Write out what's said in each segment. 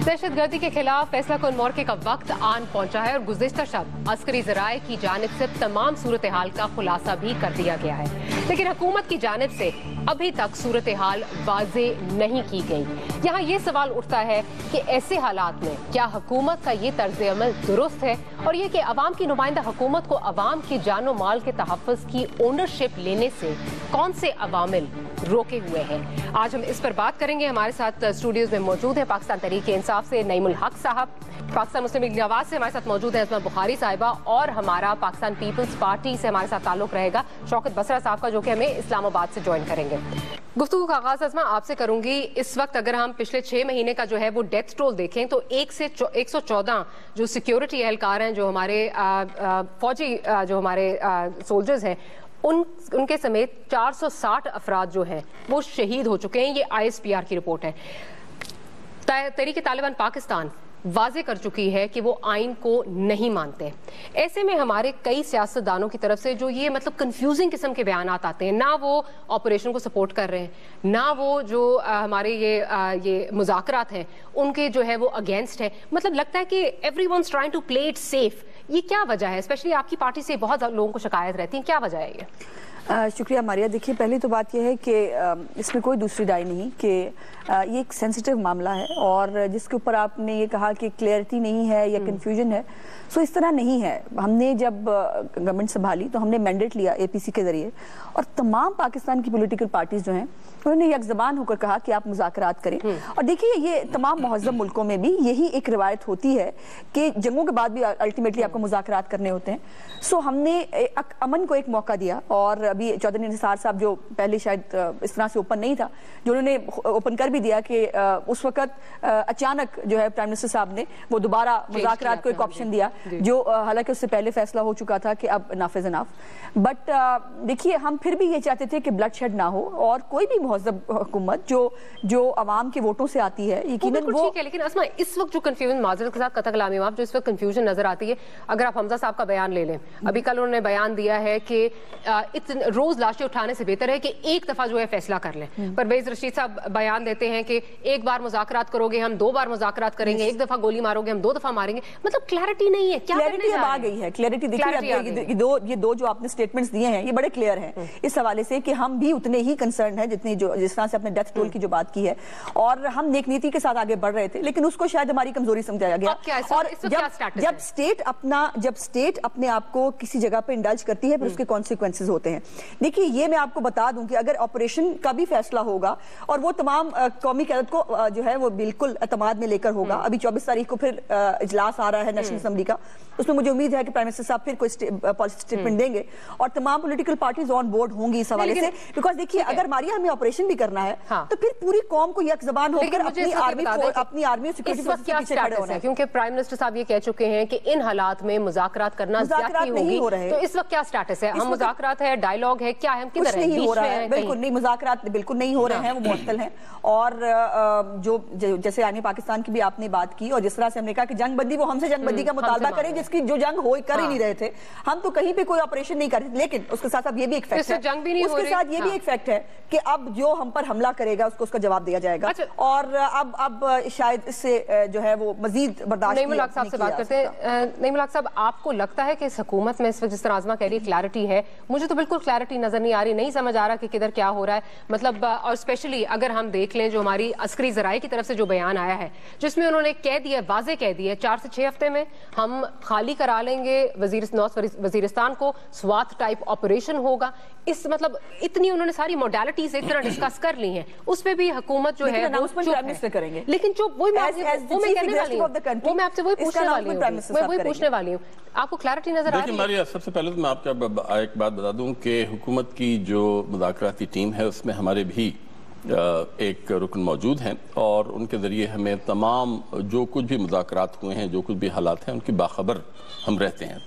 दहशतगर्दी के खिलाफ फैसला कुन मौके का वक्त आन पहुंचा है और गुज़िश्ता शब अस्करी ज़राए की जानिब से तमाम सूरत हाल का खुलासा भी कर दिया गया है, लेकिन हुकूमत की जानिब से अभी तक सूरत हाल वाज़े नहीं की गई। यहाँ ये सवाल उठता है कि ऐसे हालात में क्या हुकूमत का ये तर्ज अमल दुरुस्त है, और ये कि अवाम की नुमाइंदा हुकूमत को अवाम की जानो माल के तहफ़्फ़ुज़ की ओनरशिप लेने से कौन से अवामिल रोके हुए हैं। आज हम इस पर बात करेंगे। हमारे साथ स्टूडियोज में मौजूद है पाकिस्तान तहरीक इंसाफ से नईमुल हक साहब, पाकिस्तान मुस्लिम लीग नवाज से हमारे साथ मौजूद है इस्मा बुखारी साहिबा, और हमारा पाकिस्तान पीपल्स पार्टी से हमारे साथ ताल्लुक रहेगा शौकत बसरा साहब का, जो कि हमें इस्लामाबाद से ज्वाइन करेंगे। गुफ्तगू का आगाज़ इस्मा आपसे करूंगी। इस वक्त अगर हम पिछले 6 महीने का जो है वो डेथ टोल देखें तो 1 से 114 जो सिक्योरिटी एहलकार हैं, जो हमारे फौजी जो हमारे सोल्जर्स हैं, उनके समेत 460 अफराद जो हैं वो शहीद हो चुके हैं। ये ISPR की रिपोर्ट है। तहरीक तालिबान पाकिस्तान वाजे कर चुकी है कि वो आइन को नहीं मानते। ऐसे में हमारे कई सियासतदानों की तरफ से जो ये मतलब कंफ्यूजिंग किस्म के बयानात आते हैं, ना वो ऑपरेशन को सपोर्ट कर रहे हैं, ना वो जो हमारे ये मुज़ाकरात हैं उनके जो है वो अगेंस्ट है। मतलब लगता है कि everyone's trying to play it safe. ये क्या वजह है? स्पेशली आपकी पार्टी से बहुत लोगों को शिकायत रहती है, क्या वजह है ये? शुक्रिया मारिया। देखिए, पहली तो बात यह है कि इसमें कोई दूसरी राय नहीं कि ये एक सेंसिटिव मामला है, और जिसके ऊपर आपने ये कहा कि क्लैरिटी नहीं है या कंफ्यूजन है, सो इस तरह नहीं है। हमने जब गवर्नमेंट संभाली तो हमने मैंडेट लिया APC के जरिए, और तमाम पाकिस्तान की पॉलिटिकल पार्टीज जो हैं उन्होंने यकज़बान होकर कहा कि आप मुज़ाकरात करें। और देखिए, ये तमाम मुहज़्ज़ब मुल्कों में भी यही एक रिवायत होती है कि जंगों के बाद भी अल्टीमेटली आपको मुज़ाकरात करने होते हैं। सो हमने अमन को एक मौका दिया, और अभी चौधरी निसार साहब जो पहले शायद इस तरह से ओपन नहीं था, जो उन्होंने ओपन कर भी दिया कि उस वक्त अचानक जो है प्राइम मिनिस्टर साहब ने वो दोबारा मुज़ाकरात को एक ऑप्शन दिया, जो हालांकि उससे पहले फैसला हो चुका था कि अब नाफिज नाफ। बट देखिए, हम फिर भी ये चाहते थे कि ब्लड शेड ना हो, और कोई भी मुहज़्ज़ब हुकूमत जो अवाम के वोटों से आती है, यकीनन वो ठीक है। लेकिन अस्मा, इस वक्त जो कंफ्यूजन माजरत के साथ कतल कलामी माफ जो इस वक्त कंफ्यूजन नजर आती है, अगर आप हमजा साहब का बयान ले लें, अभी कल उन्होंने बयान दिया है कि रोज लाशें उठाने से बेहतर है कि एक दफा जो है फैसला कर लें। परवेज रशीद साहब बयान देते हैं कि एक बार मुज़ाकरात करोगे हम 2 बार मुज़ाकरात करेंगे, एक दफा गोली मारोगे हम 2 दफा मारेंगे। मतलब क्लैरिटी नहीं है। क्या क्लैरिटी अब आ गई है? क्लैरिटी देखिए, ये दो जो आपने स्टेटमेंट्स दिए हैं ये बड़े क्लियर हैं इस हवाले से कि हम भी उतने ही कंसर्न हैं जितनी जो जिस तरह से अपने डेथ टोल की जो बात की है, और हम नेक नीति के साथ आगे बढ़ रहे थे, लेकिन उसको शायद हमारी कमजोरी समझाया गया। और जब स्टेट अपने आप को किसी जगह पे इंडल्ज करती है, फिर उसके कॉन्सिक्वेंसेस होते हैं। देखिए, ये मैं आपको बता दूं कि अगर ऑपरेशन का भी फैसला होगा और वो तमाम कौमी क़यादत को जो है वो बिल्कुल एतमाद में लेकर होगा। अभी 24 तारीख को फिर इजलास आ रहा है नेशनल असेंबली का, उसमें मुझे उम्मीद है कि प्राइम मिनिस्टर साहब फिर कोई पॉलिसी स्टेटमेंट देंगे, और तमाम पॉलिटिकल पार्टीज ऑन बोर्ड होंगी इस हवाले से। बिकॉज देखिए, अगर मारिया हमें ऑपरेशन भी करना है तो फिर पूरी कौम को यकज़बान होकर अपनी आर्मी सिक्योरिटी फोर्सेस के पीछे खड़े होना है। क्योंकि प्राइम मिनिस्टर साहब ये कह चुके हैं कि इन हालात में मुज़ाकरात करना ज़्यादती होगी, तो इस वक्त क्या स्टेटस है? हम मुज़ाकरात है, डायलॉग है, क्या है, हम किधर हैं? नहीं हो रहा है, बिल्कुल नहीं, मुज़ाकरात बिल्कुल नहीं हो रहे हैं, वो मुअत्तल हैं। और जो जैसे आने पाकिस्तान की भी आपने बात की, और जिस तरह से हमने कहा कि जंगबंदी, वो हमसे जंगबंदी का मुतालबा करें जिसकी जो जंग हो कर ही नहीं रहे थे। हम तो कहीं पे कोई ऑपरेशन नहीं कर रहे, लेकिन उसके साथ साथ ये भी एक फैक्ट है, उसके साथ ये भी एक फैक्ट है कि अब जो हम पर हमला करेगा उसको उसका जवाब दिया जाएगा। और अब शायद इससे जो है वो मजीद बर्दाश्त नईमुल हक साहब से बात करते हैं। नईमुल हक साहब, आपको लगता है कि इस हुकूमत में इस वक्त जिस तरह आज़मा कह रही है क्लैरिटी है? मुझे तो बिल्कुल क्लैरिटी नजर नहीं आ रही, नहीं समझ आ रहा कि किधर क्या हो रहा है। मतलब और स्पेशली अगर हम देख लें जो हमारी अस्करी ज़राए की तरफ से जो बयान आया है, जिसमें उन्होंने कह दिया, वाज़े कह दिया, 4 से 6 हफ्ते में हम खाली करा लेंगे वजीरिस्तान को, स्वात टाइप ऑपरेशन होगा। इस मतलब इतनी उन्होंने सारी मोडालिटीज एक तरह डिस्कस कर ली हैं, उस पे भी हुकूमत जो है करेंगे, लेकिन जो वो मैं कहने वाली हूँ, वो मैं आपसे वही पूछने वाली हूँ, आपको क्लैरिटी नजर आ रही है? सबसे पहले तो मैं आपको एक बात बता दूं कि हुकूमत की जो मुज़ाकराती टीम है उसमें हमारे भी एक रुकन मौजूद हैं, और उनके ज़रिए हमें तमाम जो कुछ भी मुज़ाकरात हुए हैं, जो कुछ भी हालात हैं, उनकी बाखबर हम रहते हैं।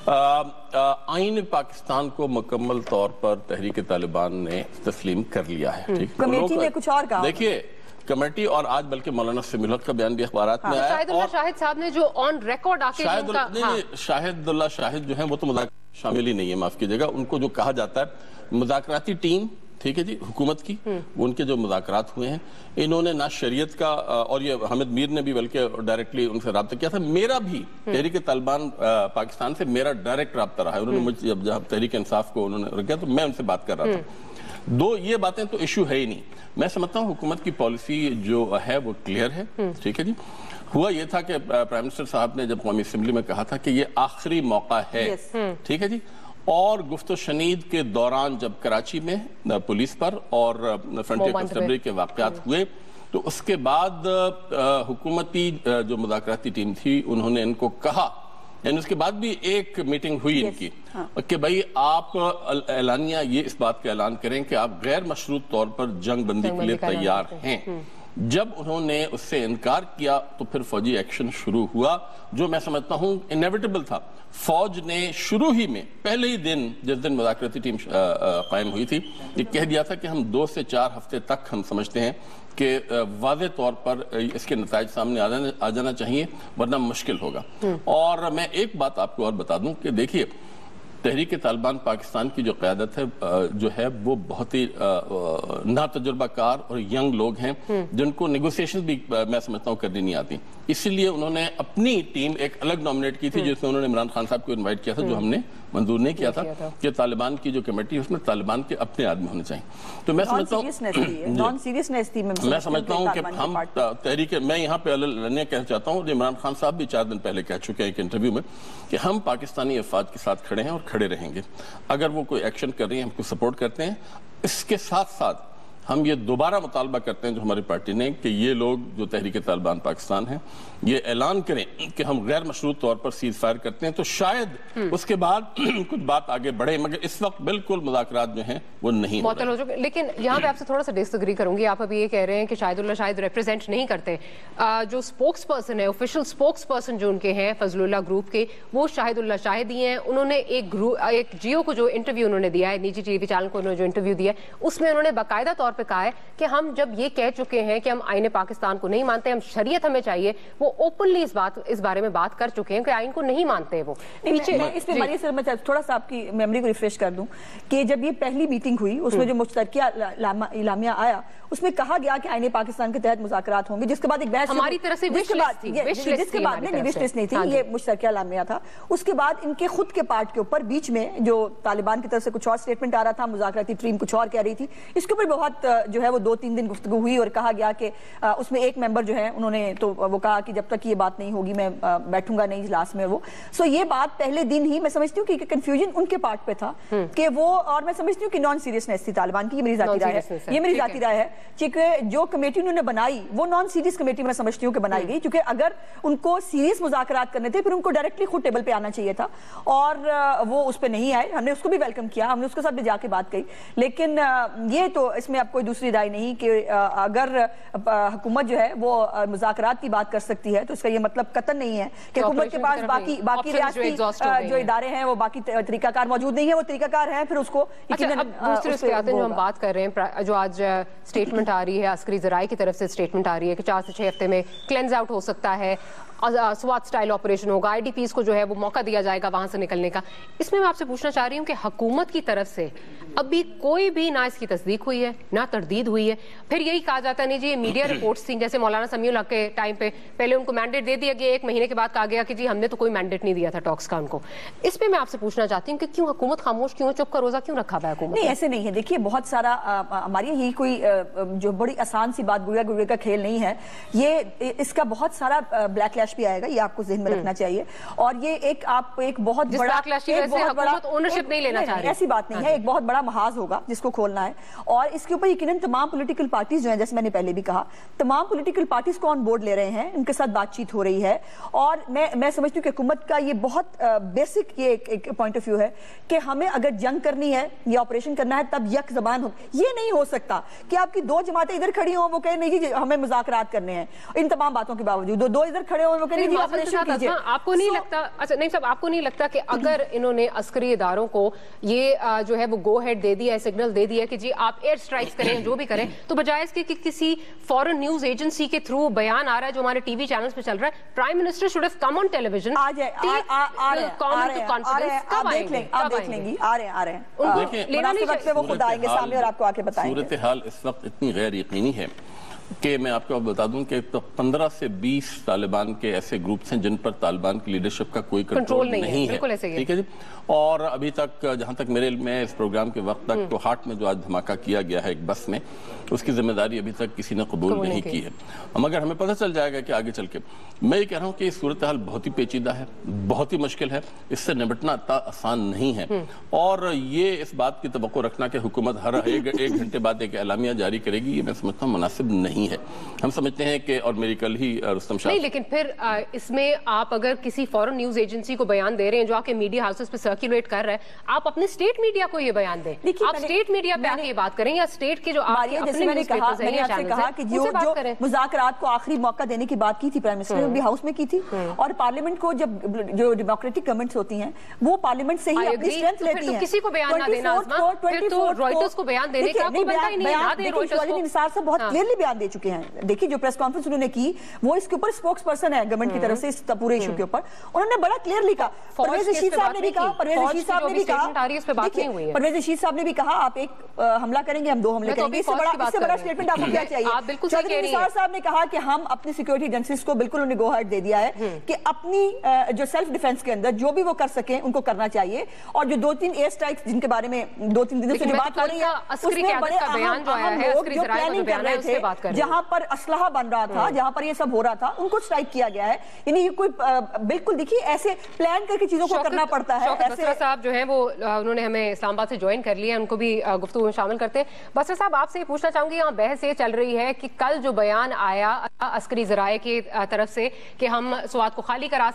आईन पाकिस्तान को मुकम्मल तौर पर तहरीक तालिबान ने तस्लीम कर लिया है। ठीक, कमेटी ने कुछ और कहा। देखिए, کمیٹی اور آج بلکہ مولانا سمیع الحق کا بیان بھی اخبارات میں آیا. شاہد اللہ شاہد صاحب نے جو آن ریکارڈ آ کے شاہد اللہ شاہد جو ہیں وہ تو مذاکرات شامل ہی نہیں ہے, معاف کیجئے گا. ان کو جو کہا جاتا ہے مذاکراتی ٹیم, ٹھیک ہے جی, حکومت کی, ان کے جو مذاکرات ہوئے ہیں انہوں نے نہ شریعت کا, اور یہ حامد میر نے بھی بلکہ ڈائریکٹلی ان سے رابطہ کیا تھا. میرا بھی تحریک طالبان پاکستان سے میرا ڈائریکٹ رابطہ رہا ہے. انہوں نے مجھے جب تحریک انصاف کو انہوں نے رکھا تو میں ان سے بات کر رہا تھا. یہ باتیں تو ایشو ہے ہی نہیں. میں سمجھتا ہوں حکومت کی پالیسی جو ہے وہ کلیئر ہے, ٹھیک ہے جی. ہوا یہ تھا کہ پرائم منسٹر صاحب نے جب قومی اسمبلی میں کہا تھا کہ یہ آخری موقع ہے, ٹھیک ہے جی, اور گفت و شنید کے دوران جب کراچی میں پولیس پر اور فرنٹیئر کنسٹیبلری کے واقعات ہوئے تو اس کے بعد حکومتی جو مذاکراتی ٹیم تھی انہوں نے ان کو کہا, یعنی اس کے بعد بھی ایک میٹنگ ہوئی ان کی, کہ بھئی آپ اعلانیہ یہ اس بات کا اعلان کریں کہ آپ غیر مشروط طور پر جنگ بندی کے لیے تیار ہیں. جب انہوں نے اس سے انکار کیا تو پھر فوجی ایکشن شروع ہوا, جو میں سمجھتا ہوں انیویٹیبل تھا. فوج نے شروع ہی میں پہلے ہی دن جس دن مذاکراتی ٹیم قائم ہوئی تھی یہ کہہ دیا تھا کہ ہم 2 سے 4 ہفتے تک ہم سمجھتے ہیں کہ واضح طور پر اس کے نتائج سامنے آ جانا چاہیے, ورنہ مشکل ہوگا. اور میں ایک بات آپ کو اور بتا دوں کہ دیکھیے تحریک طالبان پاکستان کی جو قیادت ہے جو ہے وہ بہت ہی ناتجربہ کار اور ینگ لوگ ہیں جن کو نیگوسیشن بھی میں سمجھتا ہوں کرنی نہیں آتی. اسی لیے انہوں نے اپنی ٹیم ایک الگ نومنیٹ کی تھی جس میں انہوں نے عمران خان صاحب کو انوائٹ کیا تھا, جو ہم نے منظور نہیں کیا تھا کہ طالبان کی جو کمیٹی ہے اس میں طالبان کے اپنے آدمی ہونے چاہیے. تو میں سمجھتا ہوں کہ ہم تحریک, میں یہاں پہ علنیہ کہنا چاہتا ہوں, عمران خان صاحب بھی 4 دن پہلے کہہ چکے ہیں ایک انٹرویو میں کہ ہم پاکستانی افواج کے ساتھ کھڑے ہیں اور کھڑے رہیں گے. اگر وہ کوئی ایکشن کر رہی ہیں ہم کو سپورٹ کرتے ہیں. اس کے ساتھ ساتھ ہم یہ دوبارہ مطالبہ کرتے ہیں جو ہماری پارٹی نے کہ یہ لوگ جو تحریک طالبان پاکستان ہیں یہ اعلان کریں کہ ہم غیر مشروط طور پر سیز فائر کرتے ہیں, تو شاید اس کے بعد کچھ بات آگے بڑھے, مگر اس وقت بالکل مذاکرات جو ہیں وہ نہیں ہو رہے. لیکن یہاں پہ آپ سے تھوڑا سا ڈس ایگری کروں گی. آپ ابھی یہ کہہ رہے ہیں کہ شاہد اللہ شاہد ریپرزینٹ نہیں کرتے. جو سپوکس پرسن ہے, آفیشل سپوکس پرسن جو ان کے ہیں فضل اللہ گروپ کے, وہ شاہد اللہ شاہد ہی ہیں. انہوں نے ایک جیو کو جو انٹرویو انہوں نے دیا ہے, نجی ٹی وی چینل کو انہوں نے جو انٹرویو دیا ہے, اس میں انہوں نے باقاعدہ طور پہ کہا ہے کہ ہم جب یہ کہہ چکے ہیں کہ ہم آئین پاکستان کو نہیں مانتے, ہم شریعت ہمیں چاہیے, وہ اوپنلی اس بارے میں بات کر چکے ہیں کہ آئین کو نہیں مانتے. وہ اس میں ماریہ سر میں تھوڑا سا آپ کی میموری کو ریفریش کر دوں کہ جب یہ پہلی میٹنگ ہوئی اس میں جو مشترکہ اعلامیہ آیا اس میں کہا گیا کہ آئین پاکستان کے تحت مذاکرات ہوں گے, جس کے بعد ایک بحث ہماری طرف سے وش لسٹ تھی, جس کے بعد نہیں وش لسٹ نہیں تھی, یہ مشترکہ اعلامیہ تھا. اس کے بعد ان کے خود کے پارٹ کے اوپر بیچ میں جو طالبان کی طرف سے کچھ اور سٹیٹمنٹ آ رہا تھا, مذاکراتی ٹیم کچھ اور کہہ رہی تھی, اس کے اوپر بہت جو ہے وہ 2-3 دن گفتگو ہوئی اور کہا گیا کہ اس میں ایک ممبر جو ہے انہوں نے تو وہ کہا کہ جب تک یہ بات نہیں ہوگی میں بیٹھوں گا نہیں اجلاس میں. وہ سو یہ بات پہلے دن ہی میں سمجھتی ہوں کہ کنفیوژن ان کے پارٹ پہ تھا کہ وہ, اور میں سمجھتی ہوں کہ نان سیریسنس تھی طالبان کی. یہ میری ذاتی رائے ہے کیونکہ جو کمیٹی انہوں نے بنائی وہ نان سیریس کمیٹی میں سمجھتی ہوں کہ بنائی گئی, کیونکہ اگر ان کو سیریس مذاکرات کرنے تھے پھر ان کو ڈائریکٹلی خود ٹیبل پہ آنا چاہیے تھا, اور وہ اس پہ نہیں آئے. ہم نے اس کو بھی ویلکم کیا, ہم نے اس کے ساتھ بھی جا کے بات کہی, لیکن یہ تو اس میں اب کوئی دوسری رائے نہیں کہ اگر حکومت جو ہے وہ مذاکرات کی بات کر سکتی ہے تو اس کا یہ مطلب قطعاً نہیں ہے کہ حکومت کے پاس باقی ریاستی جو ادارے ہیں وہ باقی طریقہ کار موجود نہیں ہے. وہ طریقہ کار ہیں پھر اس کو دوسرے پہ آتے ہیں جو ہم بات کر رہے ہیں, جو آج سٹیٹمنٹ آ رہی ہے عسکری ذرائع کی طرف سے, سٹیٹمنٹ آ رہی ہے کہ 4 سے 6 ہفتے میں کلینز آؤٹ ہو سکتا ہے, سوات سٹائل آپریشن ہوگا, آئی ڈی پیز کو جو ہے وہ موقع دیا جائے گا وہاں سے نکلنے کا. اس میں آپ سے پوچھنا چاہ رہی ہوں کہ حکومت کی طرف سے ابھی کوئی بھی نہ اس کی تصدیق ہوئی ہے نہ تردید ہوئی ہے. پھر یہی کہا جاتا ہے نہیں جی یہ میڈیا رپورٹس تھیں, جیسے مولانا سمیع الحق کے ٹائم پہ پہلے ان کو مینڈیٹ دے دیا گیا, 1 مہینے کے بعد کہا گیا کہ جی ہم نے تو کوئی مینڈیٹ نہیں دیا تھا ٹاکس کا ان کو. اس پہ میں آپ سے پوچھنا چاہتی ہوں کہ کیوں حکومت خاموش, کیوں چپ کا روزہ کیوں رکھا ہوا ہے حکومت؟ نہیں ایسے نہیں ہے. دیکھیے بہت سارا ہماری یہی کوئی جو بڑی آسان سی بات گڑیا گڑیا کا کھیل نہیں ہے. یہ اس کا بہت سارا بلیک لیش بھی آئے گا, یہ آپ کو ذہن میں رکھنا چاہیے. اور یہ ایک بہت بڑا اونرشپ نہیں لینا چاہ رہی, ایسی بات نہیں ہے, ایک بہت بڑا محاذ ہوگا جس کو کھولنا ہے. اور اس کے اوپر یقیناً تمام پولیٹیکل پارٹیز جو ہیں, جیسے میں نے پہلے بھی کہا, تمام پولیٹیکل پارٹیز کو آن بورڈ لے رہے ہیں, ان کے ساتھ بات چیت ہو رہی ہے. اور میں سمجھتی ہوں کہ حکومت کا یہ بہت بیسک یہ ایک پوائنٹ آف ویو ہے کہ ہمیں اگر جنگ کرنی ہے یا آپریشن کرنا ہے تب یک زبان ہو. یہ نہیں ہو سکتا کہ آپ کی 2 جماعتیں ادھر کھڑی ہوں وہ کہیں نہیں جی ہمیں مذاکرات کرنے ہیں, ان تمام باتوں کے باوجود 2 ادھر کھڑے ہوں وہ کہیں جی آپریشن کیجئے. آپ کو نہیں لگتا, اچھا نہیں صاحب, آپ کو نہیں لگتا کہ اگر انہوں نے عسکری اداروں کو یہ جو ہے وہ گو ہیڈ دے دیا ہے, سگنل دے دیا ہے کہ جی آپ ایئر سٹرائک क्रिटिसाइज करें, जो भी करें, तो बजाय इसके कि किसी फॉरेन न्यूज एजेंसी के थ्रू बयान आ रहा है जो हमारे टीवी चैनल्स पे चल रहा है, prime minister should have come on television, आप देख लेंगी, आ रहे हैं वो खुद आएंगे सामने और आपको आके बताएंगे। सूरत हाल इस वक्त इतनी गैर यकीनी है कि मैं आपको बता दूं कि तो 15 से 20 तालिबान के ऐसे ग्रुप्स हैं जिन पर तालिबान की लीडरशिप का कोई कंट्रोल नहीं है, ठीक है जी। और अभी तक जहां तक मेरे में इस प्रोग्राम के वक्त तक तो हाट में जो आज धमाका किया गया है एक बस में, उसकी जिम्मेदारी अभी तक किसी ने कबूल नहीं की है। मगर हमें पता चल जाएगा कि आगे चल के, मैं ये कह रहा हूँ कि सूरत हाल बहुत ही पेचीदा है, बहुत ही मुश्किल है, इससे निपटना इतना आसान नहीं है। और ये इस बात की तवक्को रखना कि हुकूमत हर एक घंटे बाद एक एलामिया जारी करेगी, ये मैं समझता हूँ मुनासिब नहीं है। हम समझते हैं कि, और मेरी कल ही रुस्तम शाह, नहीं, लेकिन फिर इसमें आप अगर किसी फॉरेन न्यूज एजेंसी को बयान दे रहे हैं जो आपके मीडिया हाउसेस पे सर्कुलेट कर रहा है, आप अपने स्टेट मीडिया को ये बयान दें, आप स्टेट मीडिया पे आके ये बात करें, या स्टेट के जो आपके अपने न्यूज़पेपर्स हैं या चैनल्स हैं, जो मुज़ाकरात को आखिरी मौका देने की बात की थी प्राइम मिनिस्टर ने, भी हाउस में की थी, और पार्लियामेंट को जो डेमोक्रेटिक गवर्नमेंट्स होती हैं वो पार्लियामेंट से ही अपनी स्ट्रेंथ लेती हैं। किसी को बयान ना देना, फिर तो रॉयटर्स को बयान देने का कोई बनता ही नहीं है, ना दे रॉयटर्स को। निसार साहब बहुत क्लियरली बयान दे चुके हैं। देखिए जो प्रेस कॉन्फ्रेंस उन्होंने की, वो इसके ऊपर स्पोक्स पर्सन है गवर्नमेंट की तरफ से इस पूरे इशू के ऊपर, उन्होंने बड़ा क्लियरली कहा। परवेज रशीद साहब ने भी कहा, परवेज रशीद साहब ने भी कहा आप एक हमला करेंगे, हम 2 हमले करेंगे, इससे बड़ा स्टेटमेंट आपको क्या चाहिए? चौधरी निसार साहब ने कहा कि हम अपनी सिक्योरिटी एजेंसीज को बिल्कुल उन्हें गो अहेड दे दिया है कि अपनी जो सेल्फ डिफेंस के अंदर जो भी वो कर सकें उनको करना चाहिए। और जो 2-3 एयर स्ट्राइक्स जिनके बारे में 2-3 दिनों से जो बात हो रही है, उसमें बड़े अहम लोग जो प्लानिंग कर रहे थे, जहां पर असलहा बन रहा था, जहां पर ये सब हो रहा था, उनको स्ट्राइक किया गया है। यानी ये कोई बिल्कुल देखिए ऐसे प्लान करके चीजों को करना पड़ता है। बसरा साहब जो हैं वो उन्होंने हमें इस्लामाबाद से ज्वाइन कर लिया है, उनको भी गुफ्तगू में शामिल करते हैं। बसरा साहब, आपसे ये पूछना चाहूंगी, यहाँ बहस ये चल रही है कि कल जो बयान आया अस्करी ज़राए की तरफ से कि हम स्वात को खाली करा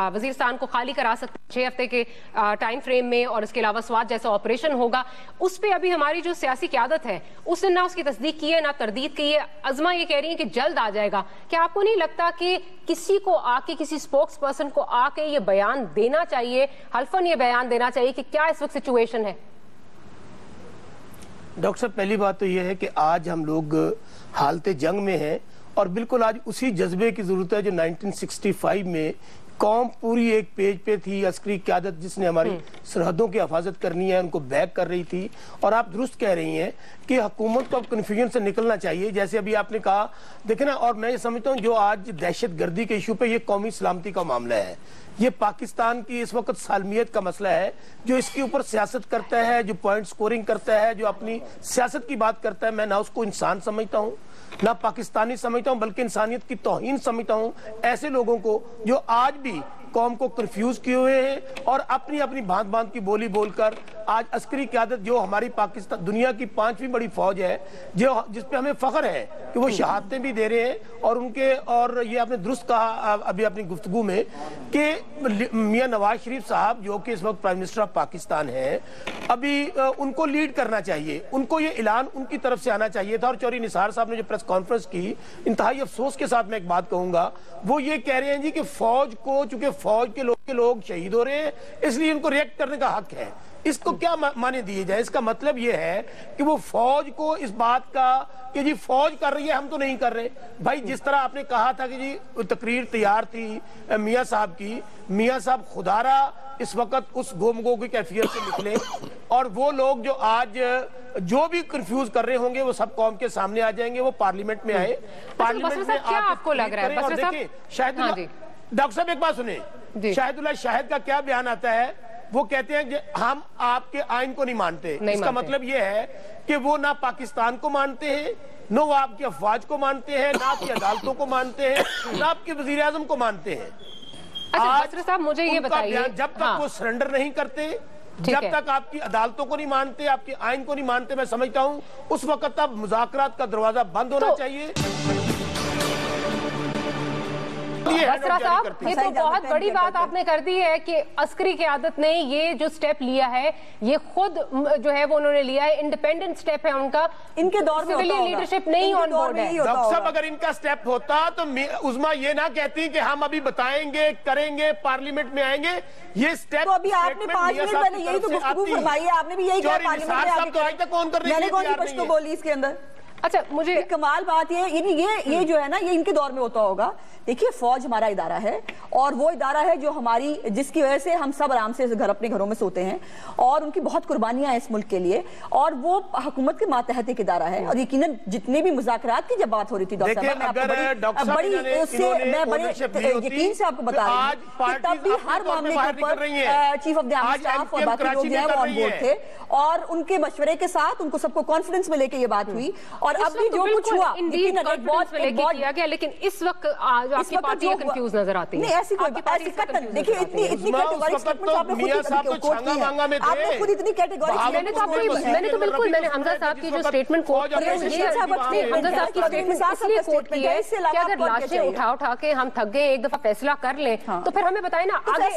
वजीरिस्तान को खाली करा सकते 6 हफ्ते के टाइम फ्रेम में, और इसके अलावा स्वात जैसा ऑपरेशन होगा, उस पर अभी हमारी जो सियासी क़यादत है उसने ना उसकी तस्दीक की है ना तरदीद की है। अज़मा ये कह रही है कि जल्द आ जाएगा। क्या आपको नहीं लगता कि किसी को आके, किसी स्पोक्स पर्सन को आके ये बयान देना चाहिए, हल्फन ये बयान देना चाहिए कि क्या इस वक्त सिचुएशन है? डॉक्टर साहब, पहली बात तो ये है कि आज हम लोग हालत जंग में हैं, और बिल्कुल आज उसी जज्बे की जरूरत है जो 1965 में कौम पूरी एक पेज पे थी, अस्करी क़यादत जिसने हमारी सरहदों की हिफाजत करनी है उनको बैक कर रही थी। और आप दुरुस्त कह रही हैं कि हुकूमत को अब कन्फ्यूजन से निकलना चाहिए, जैसे अभी आपने कहा। देखे ना, और मैं ये समझता हूँ जो आज दहशत गर्दी के इशू पे ये कौमी सलामती का मामला है, ये पाकिस्तान की इस वक्त सालमियत का मसला है। जो इसके ऊपर सियासत करता है, जो पॉइंट स्कोरिंग करता है, जो अपनी सियासत की बात करता है, मैं ना उसको इंसान समझता हूँ, ना पाकिस्तानी समझता हूँ, बल्कि इंसानियत की तौहीन समझता हूँ ऐसे लोगों को जो आज भी कौम को कंफ्यूज किए हुए हैं और अपनी अपनी भांत भांत की बोली बोलकर आज अस्करी क़यादत जो हमारी पाकिस्तान दुनिया की 5वीं बड़ी फौज है, जो जिसपे हमें फख्र है कि वो शहादतें भी दे रहे हैं। और उनके, और ये आपने दुरुस्त कहा अभी अपनी गुफ्तगू में कि मियां नवाज शरीफ साहब जो कि इस वक्त प्राइम मिनिस्टर ऑफ पाकिस्तान है, अभी उनको लीड करना चाहिए, उनको ये ऐलान उनकी तरफ से आना चाहिए था। और चौधरी निसार साहब ने जो प्रेस कॉन्फ्रेंस की, इंतहाई अफसोस के साथ मैं एक बात कहूंगा, वो ये कह रहे हैं जी कि फौज को, चूंकि फौज के लोग शहीद हो रहे हैं इसलिए उनको रिएक्ट करने का हक है। इसको क्या माने दिए जाए? इसका मतलब ये है कि वो फौज को इस बात का कि जी फौज कर रही है, हम तो नहीं कर रहे। भाई जिस तरह आपने कहा था कि जी तकरीर तैयार थी मियां साहब की, मियां साहब खुदारा इस वक्त उस गोमगो की कैफियत से निकले, और वो लोग जो आज जो भी कंफ्यूज कर रहे होंगे वो सब कौम के सामने आ जाएंगे, वो पार्लियामेंट में आए। पार्लियामेंट में क्या आपको लग रहा है? और देखिए शाहिद, डॉक्टर साहब एक बात सुने, शाहिदुल्लाह शाहिद का क्या बयान आता है? वो कहते हैं कि हम आपके आइन को नहीं मानते। इसका मतलब ये है कि वो ना पाकिस्तान को मानते हैं, न वो आपकी अफवाज को मानते हैं, ना आपकी अदालतों को मानते हैं, ना आपके वजीर आजम को मानते हैं। आज साहब मुझे ये बताइए, जब तक वो सरेंडर नहीं करते, जब तक आपकी अदालतों को नहीं मानते, आपके आइन को नहीं मानते, मैं समझता हूँ उस वक्त तक मुज़ाकरात का दरवाजा बंद होना चाहिए। ये बसरा साहब, ये तो बहुत बड़ी बात आपने कर दी है कि अस्करी क़यादत ने ये जो स्टेप लिया है, ये खुद जो है वो उन्होंने लिया है, इंडिपेंडेंट स्टेप है उनका, इनके दौर में सिविलियन लीडरशिप नहीं ऑन बोर्ड है। डॉक्टर साहब, अगर इनका स्टेप होता तो उस्मा ये ना कहती कि हम अभी बताएंगे, करेंगे, पार्लियामेंट में आएंगे। ये स्टेप तो अभी आपने 5 मिनट पहले यही तो गुफ्तगू फरमाई है, आपने भी यही कहा पार्लियामेंट में आके, मैंने कौन सी पश्तो बोली इसके अंदर? अच्छा, मुझे कमाल बात ये जो है ना, ये इनके दौर में होता होगा। देखिए, फौज हमारा इदारा है और वो इदारा है जो हमारी, जिसकी वजह से हम सब आराम से अपने घरों में सोते हैं, और उनकी बहुत कुर्बानियां हैं इस मुल्क के लिए, और वो हुकूमत के मातहत एक इदारा है। और यकीनन जितने भी मुज़ाकरात की जब बात हो रही थी, डॉक्टर साहब, बड़ी उससे मैं बड़े यकीन से आपको बता रही हूँ कि तब भी हर मामले के ऊपर chief of the army staff और बाकी लोग जो है वो ऑन बोर्ड थे, और उनके मशवरे के साथ उनको सबको कॉन्फिडेंस में लेके ये बात हुई। और अब भी जो कुछ हुआ, लेकिन इस वक्त आपकी पार्टी कंफ्यूज नजर आती है। नहीं, ऐसी कोई देखिए, इतनी कैटेगोरिक स्टेटमेंट्स आपने खुद आपने खुद इतनी कैटेगोरिक, मैंने तो बिल्कुल, मैंने हमजा साहब की जो स्टेटमेंट कोट की है, हमजा साहब की स्टेटमेंट इसलिए कोट की है कि अगर लाशें उठा के हम थक गए, एक दफा फैसला कर लें, तो फिर हमें बताएं ना आगे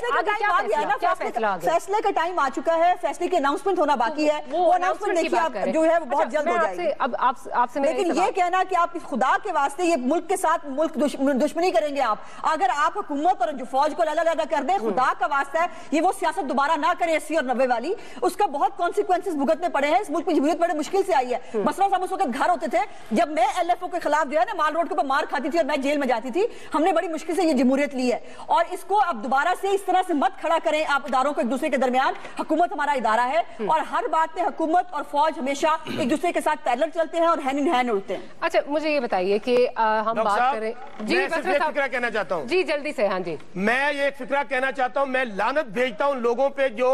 क्या फैसला। फैसले का टाइम आ चुका है, फैसले की अनाउंसमेंट होना बाकी है, वो अनाउंसमेंट देखिए आप जो है वो बहुत जल्द हो जाएगी। अब आपसे लेकिन ये कहना कि आप खुदा के वास्ते ये मुल्क के साथ मुल्क दुश्मनी करेंगे आप, अगर आप हुकूमत और जो फौज को अलग कर दें, खुदा का वास्ता है ये वो सियासत दोबारा ना करें 80 और 90 वाली, उसका बहुत कॉन्सिक्वेंसेस भुगतने पड़े हैं। इस मुल्क में जमहूरियत बड़े मुश्किल से आई है। बसरा साहब उस वक्त घर होते थे जब मैं LFO के खिलाफ जो है ना माल रोड के ऊपर मार खाती थी और मैं जेल में जाती थी। हमने बड़ी मुश्किल से ये जमहूरियत ली है, और इसको अब दोबारा से इस तरह से मत खड़ा करें आप इदारों को एक दूसरे के दरमियान। हुकूमत हमारा इदारा है और हर बात में हुकूमत और फौज हमेशा एक दूसरे के साथ पैरेलल चलते हैं और हैंड इन हैंड उड़ते हैं। अच्छा, मुझे ये बताइए कि हम बात करें जी, फिक्रा कहना चाहता हूँ जी, जल्दी से। हाँ जी, मैं ये फिक्रा कहना चाहता हूँ, मैं लानत भेजता हूँ लोगों पे जो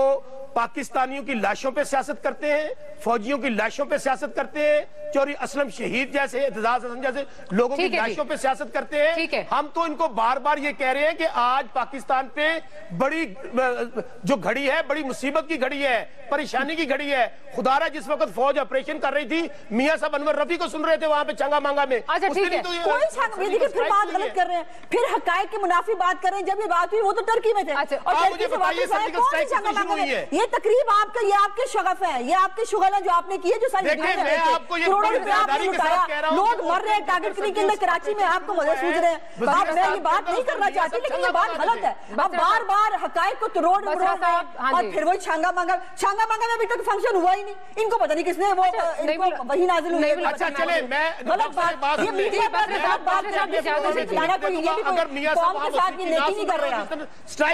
पाकिस्तानियों की लाशों पे सियासत करते हैं, फौजियों की लाशों पे सियासत करते हैं, चौरी असलम शहीद जैसे, एतजाज हसन जैसे लोगों की लाशों पे सियासत करते हैं। हम तो इनको बार बार ये कह रहे हैं कि आज पाकिस्तान पे बड़ी जो घड़ी है, बड़ी मुसीबत की घड़ी है, परेशानी की घड़ी है। खुदारा जिस वक्त फौज ऑपरेशन कर रही थी, मियां साहब अनवर रफी को सुन रहे थे वहां पे चंगा मांगा में। अच्छा, ठीक है, फिर बात गलत कर रहे हैं, फिर हकायक की मुनाफी बात कर रहे हैं। जब ये बात हुई वो तो टर्की में थे, और मुझे बताइए ये तकरीब आपका, ये आपके शगफ है, ये आपके शुगल है जो आपने की है, जो सारी करोड़ों रुपया आपने लुटाया, लोग मर रहे हैं टारगेट किलिंग के अंदर कराची में, आपको मदद सूझ रहे हैं। आप मैं ये बात नहीं करना चाहती, लेकिन ये बात गलत है। अब बार बार हकायक को तोड़ और फिर वही छांगा मांगा में अभी तक फंक्शन हुआ ही नहीं। इनको पता नहीं किसने वो वही नाजिल हुई। अच्छा चले, मैं गलत बात, ये मीडिया पर बात चलाना कोई, ये भी कौम के साथ ये नेकी नहीं कर रहे हैं,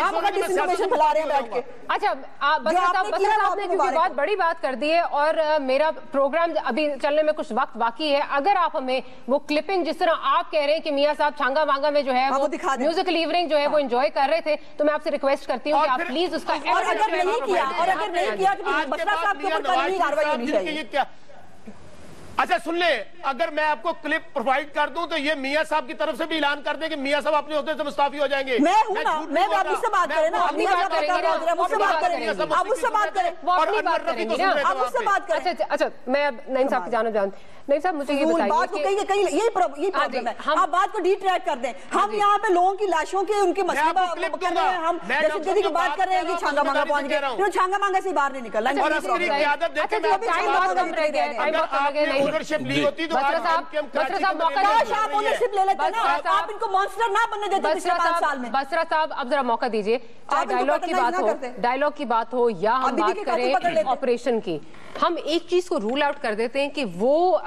आप अगर डिसइंफॉर्मेशन फैला रहे हैं बैठ के। अच्छा, आपने क्योंकि बहुत बड़ी बात कर दी है और मेरा प्रोग्राम अभी चलने में कुछ वक्त बाकी है, अगर आप हमें वो क्लिपिंग जिस तरह आप कह रहे हैं कि मियां साहब छांगा मांगा में जो है वो म्यूजिकल इवनिंग जो है वो एंजॉय कर रहे थे, तो मैं आपसे रिक्वेस्ट करती हूँ कि आप प्लीज उसका, और अगर नहीं किया तो बसरा साहब के ऊपर कानूनी कार्रवाई होनी चाहिए। अच्छा सुन ले, अगर मैं आपको क्लिप प्रोवाइड कर दूं तो ये मियां साहब की तरफ से भी ऐलान कर दे कि मियां साहब अपने ओहदे से मुस्ताफी हो जाएंगे। मैं हूं ना, मैं आप मुझसे बात करें ना, मुझसे बात करें, आप मुझसे बात करें, आप मुझसे बात करें। अच्छा, मैं नईम साहब की जानब जानती, नईम साहब मुझे ये बताइए, कहीं यही प्रॉब्लम है, आप बात को डिट्रैक्ट कर दें। हम यहाँ पे लोगों की लाशों के उनके मसले कर रहे हैं, हम दहशतगर्दी की बात कर रहे हैं कि छांगा मांगा पहुंच गए, छांगा मांगा से बाहर नहीं निकलना। ओनरशिप ली होती तो ओनरशिप ले लेते ना, आप इनको मॉन्स्टर ना बनने देते पिछले 5 साल में। बसरा साहब, अब जरा मौका दीजिए, चाहे डायलॉग की बात हो या हम बात करें ऑपरेशन की, हम एक चीज को रूल आउट कर देते हैं कि वो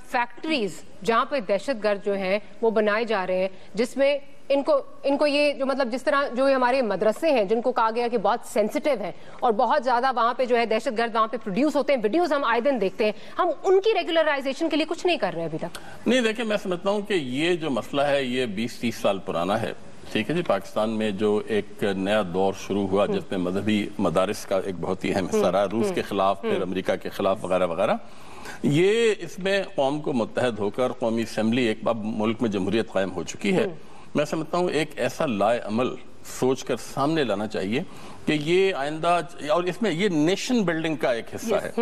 फैक्ट्रीज जहां पे दहशतगर्द जो हैं वो बनाए जा रहे हैं, जिसमें इनको ये जो मतलब जिस तरह जो हमारे मदरसे हैं जिनको कहा गया कि बहुत सेंसिटिव हैं और बहुत ज्यादा वहां पे जो है दहशतगर्द वहां पे प्रोड्यूस होते हैं, वीडियोस हम आए दिन देखते हैं, हम उनकी रेगुलराइजेशन के लिए कुछ नहीं कर रहे अभी तक। नहीं, देखिए मैं समझता हूँ कि ये जो मसला है ये 20-30 साल पुराना है। ठीक है जी, पाकिस्तान में जो एक नया दौर शुरू हुआ जिसमें मजहबी मदारिस का एक बहुत ही अहम हिस्सा रहा, रूस के खिलाफ, फिर अमेरिका के खिलाफ वगैरह वगैरह, ये इसमें कौम को मुत्तहद होकर कौमी असम्बली एक बार मुल्क में जमहूरियत कायम हो चुकी है। मैं समझता हूँ एक ऐसा लाए अमल सोच कर सामने लाना चाहिए कि ये आइंदा, और इसमें ये नेशन बिल्डिंग का एक हिस्सा है,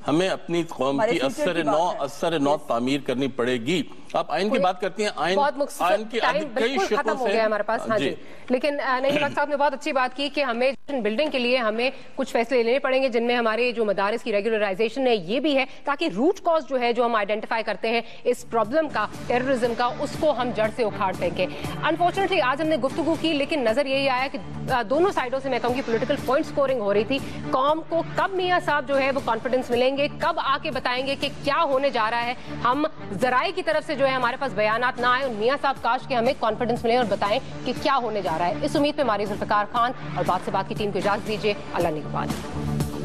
हमें अपनी कौम की असर नौ तामीर करनी पड़ेगी। آپ آئین کی بات کرتی ہیں, آئین کی کئی ختم ہو گیا ہمارے پاس. ہاں جی, لیکن نعیم بخش صاحب نے بہت اچھی بات کی کہ ہمیں بلڈنگ کے لیے ہمیں کچھ فیصلے لینے پڑیں گے, جن میں ہمارے جو مدارس کی ریگولرائزیشن ہے یہ بھی ہے, تاکہ روٹ کاز جو ہے جو ہم آئیڈینٹیفائی کرتے ہیں اس پرابلم کا, ٹیررزم کا, اس کو ہم جڑ سے اکھاڑ پھینکیں. انفارچونیٹلی آج ہم نے گفتگو کی, لیکن نظر یہی آیا کہ دونوں سائڈوں سے میں کہوں گی پولیٹیکل پوائنٹ سکورنگ ہو رہی تھی. قوم کو کب میاں صاحب جو ہے وہ کانفیڈنس ملیں گے, کب آ کے بتائیں گے کہ کیا ہونے جا رہا ہے. ہم ذرائع کی طرف سے جو ہے ہمارے پاس بیانات نہ آئے, میاں صاحب کاش کہ ہمیں کانفیڈنس ملے اور بتائیں کہ کیا ہونے جا رہا ہے. اس امید پہ ہماری ذوالفقار خان اور بات سے بات کی ٹیم کو اجازت دیجیے. اللہ نگہبان.